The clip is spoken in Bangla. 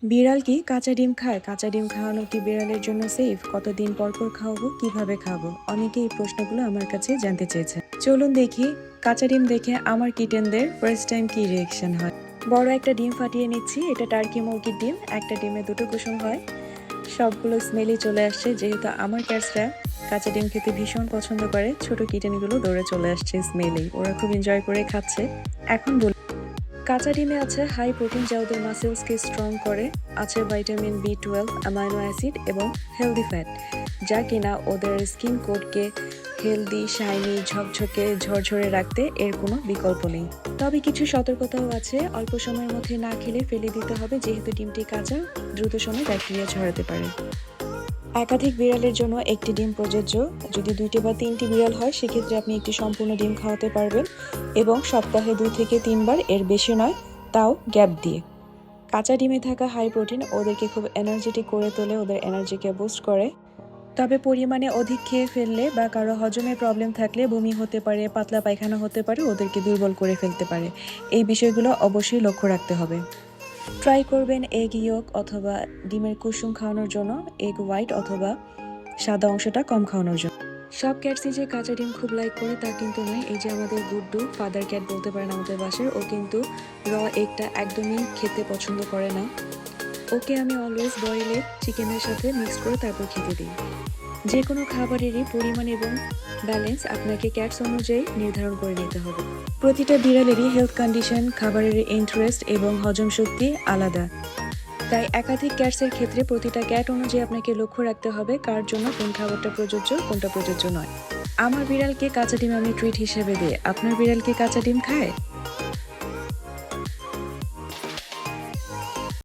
বিড়াল কি কাঁচা ডিম খায়? কাঁচা ডিম খাওয়ানো কি বিড়ালের জন্য সেফ? কতদিন পর পর খাওয়াবো? কিভাবে খাবো? অনেকে এই প্রশ্নগুলো আমার কাছে জানতে চেয়েছে। চলুন দেখি কাঁচা ডিম দেখে আমার কিটেনদের ফার্স্ট টাইম কি রিয়েকশন হয়। বড় একটা ডিম ফাটিয়ে নিচ্ছি। এটা টার্কি মুরগির ডিম। একটা ডিমে দুটো কুসুম হয়। সবগুলো স্মেলই চলে আসছে। যেহেতু আমার ক্যাটসরা কাঁচা ডিম খেতে ভীষণ পছন্দ করে, ছোট কিটেনগুলো দৌড়ে চলে আসছে স্মেলেই। ওরা খুব এনজয় করে খাচ্ছে। এখন বলি, কাঁচা ডিমে আছে হাই প্রোটিন যা ওদের মাসেলসকে স্ট্রং করে, আছে ভিটামিন বি 12, অ্যামাইনো অ্যাসিড এবং হেলদি ফ্যাট যা কিনা ওদের স্কিন কোডকে হেলদি, শাইনি, ঝকঝকে, ঝরঝরে রাখতে এর কোনো বিকল্প নেই। তবে কিছু সতর্কতাও আছে। অল্প সময়ের মধ্যে না খেলে ফেলে দিতে হবে, যেহেতু ডিমটি কাঁচা, দ্রুত সময়ে ব্যাকটেরিয়া ছড়াতে পারে। একাধিক বিড়ালের জন্য একটি ডিম প্রযোজ্য। যদি 2টি বা 3টি বিড়াল হয় সেক্ষেত্রে আপনি একটি সম্পূর্ণ ডিম খাওয়াতে পারবেন এবং সপ্তাহে 2 থেকে 3 বার, এর বেশি নয়, তাও গ্যাপ দিয়ে। কাঁচা ডিমে থাকা হাই প্রোটিন ওদেরকে খুব এনার্জেটিক করে তোলে, ওদের এনার্জিকে বুস্ট করে। তবে পরিমাণে অধিক খেয়ে ফেললে বা কারো হজমের প্রবলেম থাকলে বমি হতে পারে, পাতলা পায়খানা হতে পারে, ওদেরকে দুর্বল করে ফেলতে পারে। এই বিষয়গুলো অবশ্যই লক্ষ্য রাখতে হবে। ট্রাই করবেন এগ ইয়ক অথবা ডিমের কুসুম খাওয়ানোর জন্য, এগ হোয়াইট অথবা সাদা অংশটা কম খাওয়ানোর জন্য। সব ক্যাটসই যে কাঁচা ডিম খুব লাইক করে তা কিন্তু নয়। এই যে আমাদের গুড্ডু, ফাদার ক্যাট বলতে পারেন আমাদের বাসার, ও কিন্তু র এগটা একদমই খেতে পছন্দ করে না। ওকে আমি অলওয়েজ বয়েল এগ চিকেনের সাথে মিক্স করে তারপর খেতে দিই। যে কোনো খাবারেরই পরিমাণ এবং ব্যালেন্স আপনাকে ক্যাটস অনুযায়ী নির্ধারণ করে নিতে হবে। প্রতিটা বিড়ালেরই হেলথ কন্ডিশন, খাবারের ইন্টারেস্ট এবং হজম শক্তি আলাদা। তাই একাধিক ক্যাটসের ক্ষেত্রে প্রতিটা ক্যাট অনুযায়ী আপনাকে লক্ষ্য রাখতে হবে কার জন্য কোন খাবারটা প্রযোজ্য, কোনটা প্রযোজ্য নয়। আমার বিড়ালকে কাঁচা ডিম আমি ট্রিট হিসেবে দিই। আপনার বিড়াল কি কাঁচা ডিম খায়?